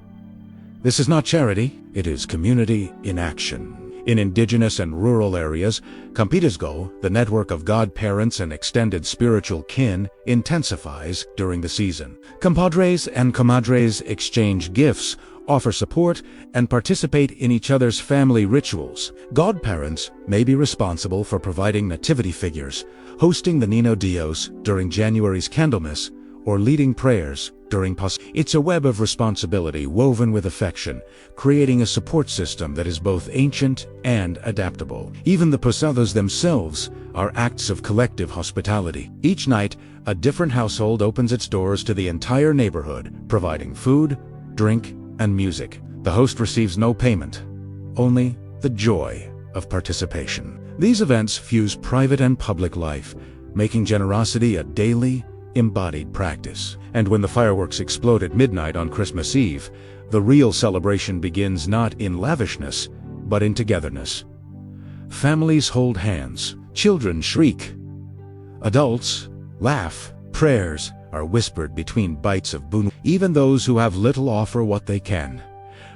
This is not charity, it is community in action. In indigenous and rural areas, Campidesgo, the network of godparents and extended spiritual kin, intensifies during the season. Compadres and comadres exchange gifts, offer support, and participate in each other's family rituals. Godparents may be responsible for providing nativity figures, hosting the Niño Dios during January's Candlemas, or leading prayers during Posadas. It's a web of responsibility woven with affection, creating a support system that is both ancient and adaptable. Even the Posadas themselves are acts of collective hospitality. Each night, a different household opens its doors to the entire neighborhood, providing food, drink, and music. The host receives no payment, only the joy of participation. These events fuse private and public life, making generosity a daily, embodied practice. And when the fireworks explode at midnight on Christmas Eve, the real celebration begins not in lavishness, but in togetherness. Families hold hands, children shriek, adults laugh, prayers are whispered between bites of buñuelos. Even those who have little offer what they can,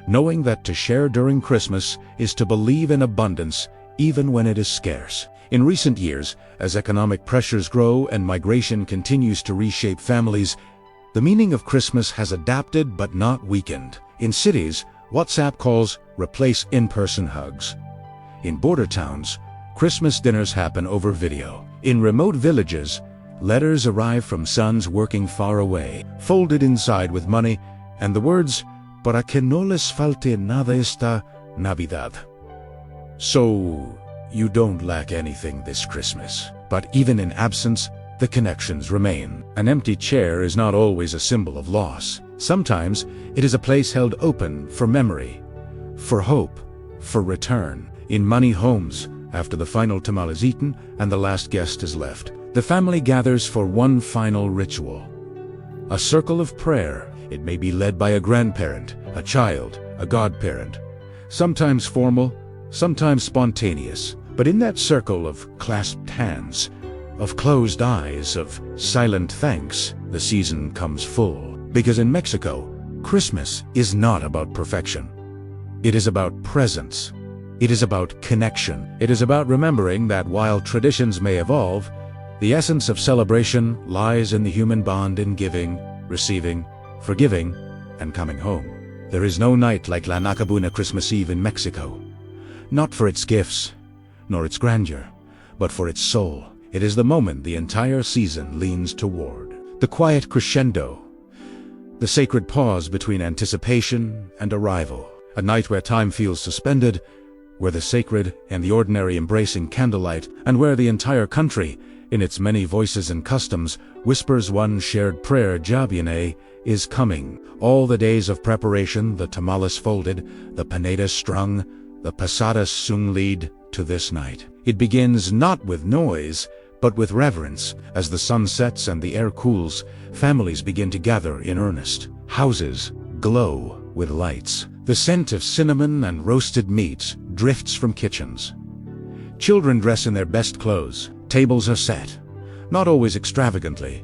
knowing that to share during Christmas is to believe in abundance even when it is scarce. In recent years, as economic pressures grow and migration continues to reshape families, the meaning of Christmas has adapted but not weakened. In cities, WhatsApp calls replace in-person hugs. In border towns, Christmas dinners happen over video. In remote villages, letters arrive from sons working far away, folded inside with money and the words, "Para que no les falte nada esta Navidad." So, you don't lack anything this Christmas. But even in absence, the connections remain. An empty chair is not always a symbol of loss. Sometimes it is a place held open for memory, for hope, for return. In many homes, after the final tamal is eaten and the last guest is left, the family gathers for one final ritual. A circle of prayer. It may be led by a grandparent, a child, a godparent. Sometimes formal, sometimes spontaneous. But in that circle of clasped hands, of closed eyes, of silent thanks, the season comes full. Because in Mexico, Christmas is not about perfection. It is about presence. It is about connection. It is about remembering that while traditions may evolve, the essence of celebration lies in the human bond in giving, receiving, forgiving, and coming home. There is no night like La Nacabuna Christmas Eve in Mexico. Not for its gifts, nor its grandeur, but for its soul. It is the moment the entire season leans toward. The quiet crescendo, the sacred pause between anticipation and arrival. A night where time feels suspended, where the sacred and the ordinary embracing candlelight, and where the entire country, in its many voices and customs, whispers one shared prayer, Ya viene, is coming. All the days of preparation, the tamales folded, the panetas strung, The Posadas soon lead to this night. It begins not with noise, but with reverence. As the sun sets and the air cools, families begin to gather in earnest. Houses glow with lights. The scent of cinnamon and roasted meats drifts from kitchens. Children dress in their best clothes. Tables are set, not always extravagantly,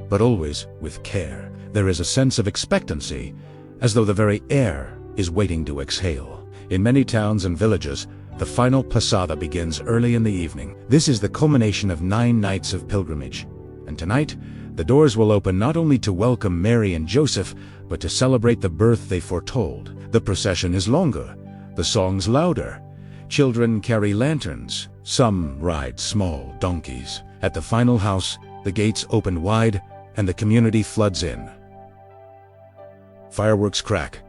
but always with care. There is a sense of expectancy, as though the very air is waiting to exhale. In many towns and villages, the final Posada begins early in the evening. This is the culmination of 9 nights of pilgrimage. And tonight, the doors will open not only to welcome Mary and Joseph, but to celebrate the birth they foretold. The procession is longer, the songs louder. Children carry lanterns. Some ride small donkeys. At the final house, the gates open wide and the community floods in. Fireworks crack.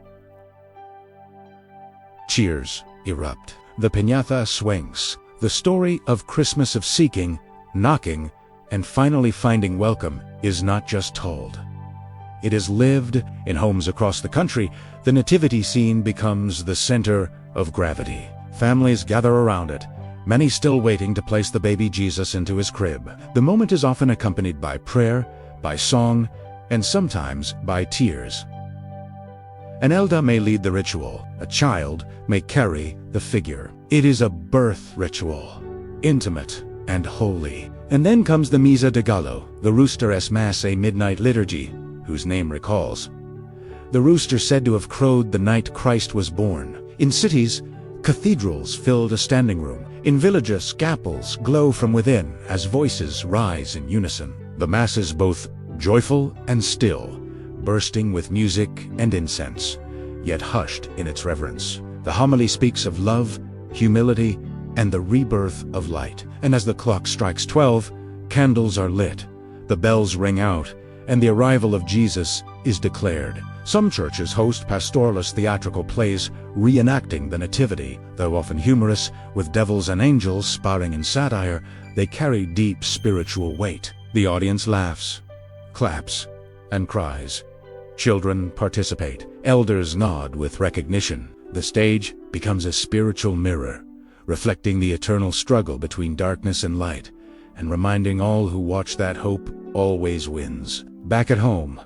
Cheers erupt. The piñata swings. The story of Christmas of seeking, knocking, and finally finding welcome is not just told. It is lived in homes across the country. The nativity scene becomes the center of gravity. Families gather around it, many still waiting to place the baby Jesus into his crib. The moment is often accompanied by prayer, by song, and sometimes by tears. An elder may lead the ritual. A child may carry the figure. It is a birth ritual, intimate and holy. And then comes the Misa de Gallo, the rooster es mass, a midnight liturgy, whose name recalls. The rooster said to have crowed the night Christ was born. In cities, cathedrals filled a standing room. In villages, scapels glow from within as voices rise in unison. The Mass is both joyful and still, bursting with music and incense, yet hushed in its reverence. The homily speaks of love, humility, and the rebirth of light. And as the clock strikes 12, candles are lit, the bells ring out, and the arrival of Jesus is declared. Some churches host pastorelas theatrical plays reenacting the Nativity. Though often humorous, with devils and angels sparring in satire, they carry deep spiritual weight. The audience laughs, claps, and cries. Children participate. Elders nod with recognition. The stage becomes a spiritual mirror, reflecting the eternal struggle between darkness and light, and reminding all who watch that hope always wins. Back at home,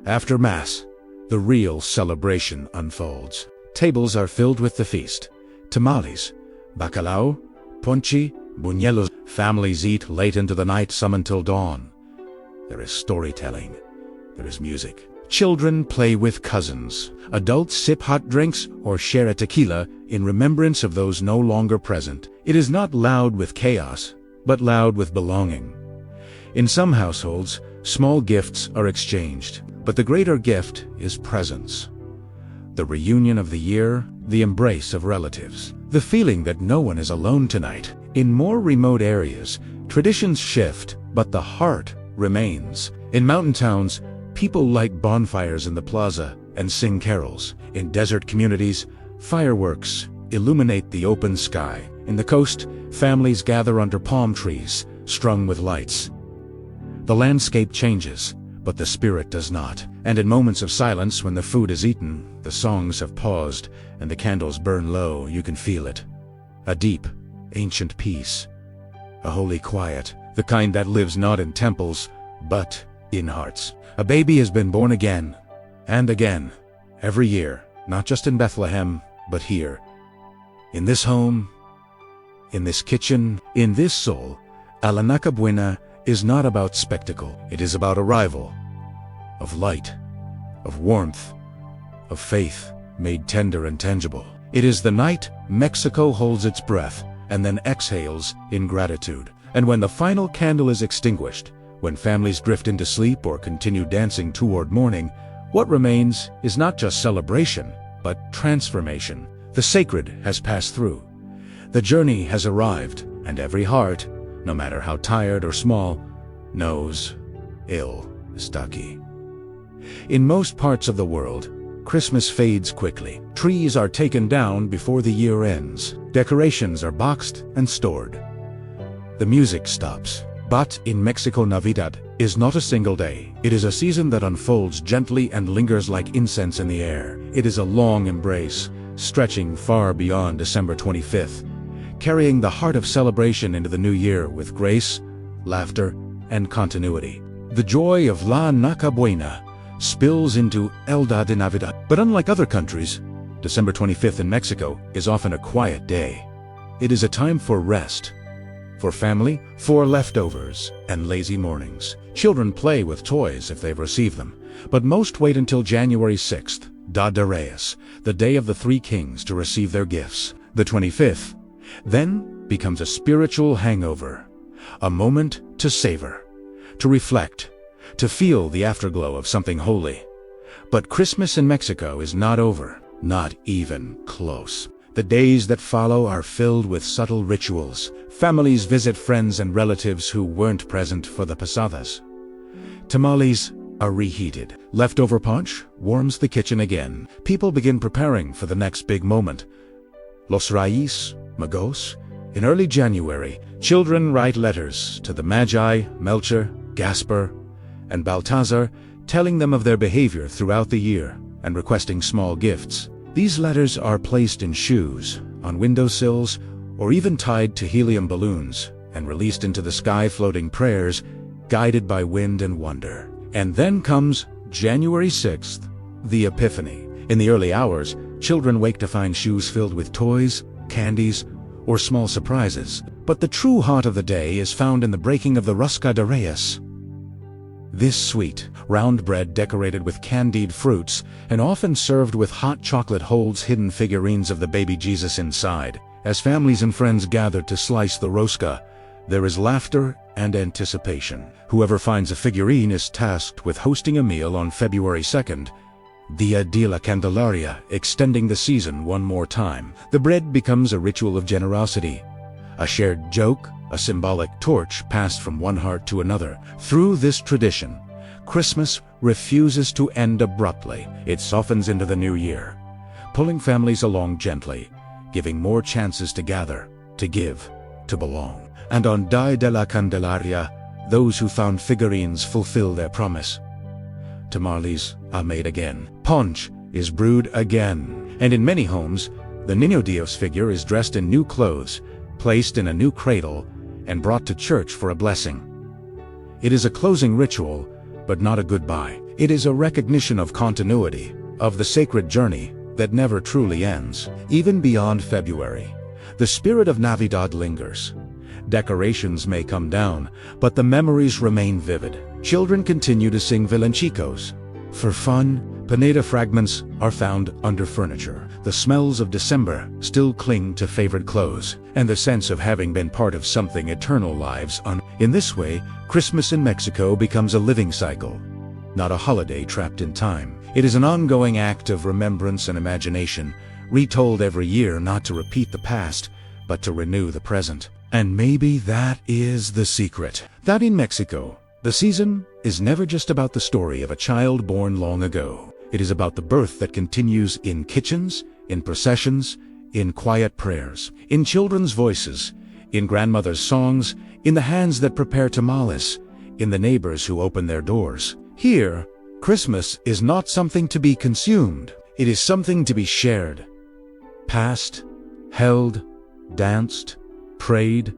after Mass, the real celebration unfolds. Tables are filled with the feast. Tamales, bacalao, ponche, buñuelos. Families eat late into the night, some until dawn. There is storytelling. There is music. Children play with cousins. Adults sip hot drinks or share a tequila in remembrance of those no longer present. It is not loud with chaos, but loud with belonging. In some households, small gifts are exchanged, but the greater gift is presence. The reunion of the year, the embrace of relatives, the feeling that no one is alone tonight. In more remote areas, traditions shift, but the heart remains. In mountain towns, people light bonfires in the plaza and sing carols. In desert communities, fireworks illuminate the open sky. In the coast, families gather under palm trees, strung with lights. The landscape changes, but the spirit does not. And in moments of silence, when the food is eaten, the songs have paused, and the candles burn low, you can feel it. A deep, ancient peace. A holy quiet, the kind that lives not in temples, but in hearts. A baby has been born again, and again, every year, not just in Bethlehem, but here. In this home, in this kitchen, in this soul, a la Nochebuena is not about spectacle. It is about arrival, of light, of warmth, of faith made tender and tangible. It is the night Mexico holds its breath and then exhales in gratitude. And when the final candle is extinguished, when families drift into sleep or continue dancing toward morning, what remains is not just celebration, but transformation. The sacred has passed through. The journey has arrived, and every heart, no matter how tired or small, knows il está aquí. In most parts of the world, Christmas fades quickly. Trees are taken down before the year ends. Decorations are boxed and stored. The music stops. But in Mexico, Navidad is not a single day. It is a season that unfolds gently and lingers like incense in the air. It is a long embrace, stretching far beyond December 25th, carrying the heart of celebration into the new year with grace, laughter, and continuity. The joy of La Nochebuena spills into El Día de Navidad. But unlike other countries, December 25th in Mexico is often a quiet day. It is a time for rest, for family, for leftovers, and lazy mornings. Children play with toys if they've received them, but most wait until January 6th, Día de Reyes, the day of the Three Kings, to receive their gifts. The 25th then becomes a spiritual hangover, a moment to savor, to reflect, to feel the afterglow of something holy. But Christmas in Mexico is not over, not even close. The days that follow are filled with subtle rituals. Families visit friends and relatives who weren't present for the Posadas. Tamales are reheated. Leftover punch warms the kitchen again. People begin preparing for the next big moment. Los Reyes Magos. In early January, children write letters to the Magi, Melchor, Gaspar, and Balthazar, telling them of their behavior throughout the year and requesting small gifts. These letters are placed in shoes, on windowsills, or even tied to helium balloons and released into the sky, floating prayers, guided by wind and wonder. And then comes January 6th, the Epiphany. In the early hours, children wake to find shoes filled with toys, candies, or small surprises. But the true heart of the day is found in the breaking of the rosca de reyes. This sweet, round bread decorated with candied fruits and often served with hot chocolate holds hidden figurines of the baby Jesus inside. As families and friends gather to slice the rosca, there is laughter and anticipation. Whoever finds a figurine is tasked with hosting a meal on February 2nd, Dia de la Candelaria, extending the season one more time. The bread becomes a ritual of generosity, a shared joke, a symbolic torch passed from one heart to another. Through this tradition, Christmas refuses to end abruptly. It softens into the new year, pulling families along gently, giving more chances to gather, to give, to belong. And on Dia de la Candelaria, those who found figurines fulfill their promise. Tamales are made again. Ponche is brewed again. And in many homes, the Niño Dios figure is dressed in new clothes, placed in a new cradle, and brought to church for a blessing. It is a closing ritual, but not a goodbye. It is a recognition of continuity, of the sacred journey that never truly ends. Even beyond February, the spirit of Navidad lingers. Decorations may come down, but the memories remain vivid. Children continue to sing Villancicos. For fun, pinata fragments are found under furniture. The smells of December still cling to favorite clothes, and the sense of having been part of something eternal lives on. In this way, Christmas in Mexico becomes a living cycle, not a holiday trapped in time. It is an ongoing act of remembrance and imagination, retold every year, not to repeat the past, but to renew the present. And maybe that is the secret. That in Mexico, the season is never just about the story of a child born long ago. It is about the birth that continues in kitchens, in processions, in quiet prayers, in children's voices, in grandmothers' songs, in the hands that prepare tamales, in the neighbors who open their doors. Here, Christmas is not something to be consumed. It is something to be shared, passed, held, danced, prayed,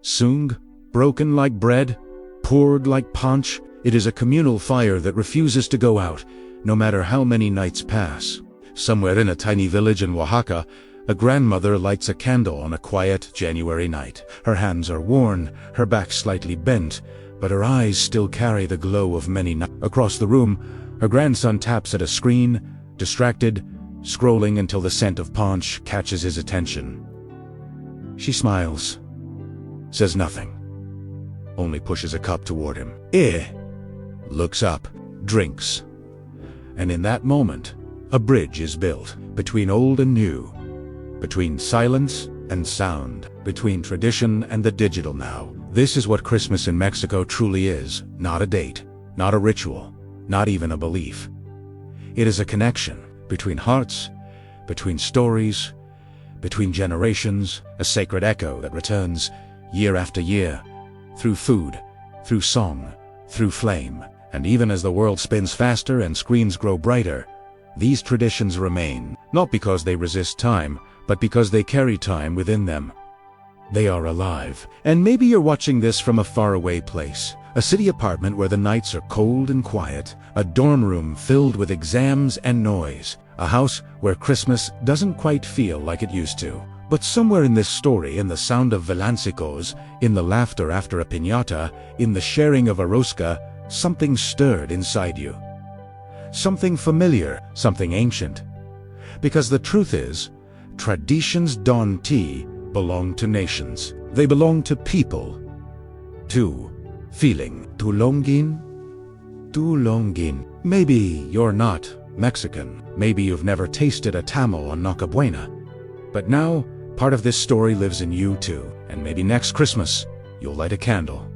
sung, broken like bread, poured like punch. It is a communal fire that refuses to go out, no matter how many nights pass. Somewhere in a tiny village in Oaxaca, a grandmother lights a candle on a quiet January night. Her hands are worn, her back slightly bent, but her eyes still carry the glow of many nights. Across the room, her grandson taps at a screen, distracted, scrolling until the scent of punch catches his attention. She smiles, says nothing, only pushes a cup toward him. Looks up, drinks. And in that moment, a bridge is built between old and new, between silence and sound, between tradition and the digital now. This is what Christmas in Mexico truly is. Not a date, not a ritual, not even a belief. It is a connection between hearts, between stories, between generations, a sacred echo that returns year after year, through food, through song, through flame. And even as the world spins faster and screens grow brighter, These traditions remain, not because they resist time, but because they carry time within them. They are alive. And maybe you're watching this from a faraway place. A city apartment where the nights are cold and quiet, a dorm room filled with exams and noise, a house where Christmas doesn't quite feel like it used to. But somewhere in this story, in the sound of Villancicos, in the laughter after a piñata, in the sharing of a rosca, something stirred inside you. Something familiar, something ancient. Because the truth is, traditions don't belong to nations. They belong to people. To feeling. Tulongin? Tulongin. Maybe you're not Mexican. Maybe you've never tasted a tamal on Nochebuena. But now, part of this story lives in you too. And maybe next Christmas, you'll light a candle.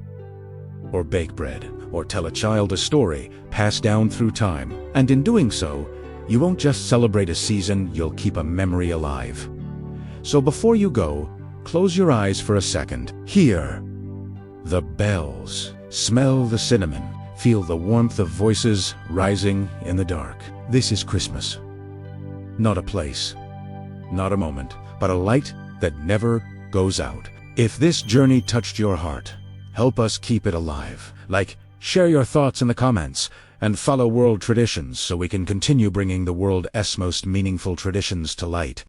Or bake bread. Or tell a child a story passed down through time. And in doing so, you won't just celebrate a season, you'll keep a memory alive. So before you go, close your eyes for a second. Hear the bells. Smell the cinnamon. Feel the warmth of voices rising in the dark. This is Christmas. Not a place, not a moment, but a light that never goes out. If this journey touched your heart, help us keep it alive. Share your thoughts in the comments, and follow world traditions so we can continue bringing the world's most meaningful traditions to light.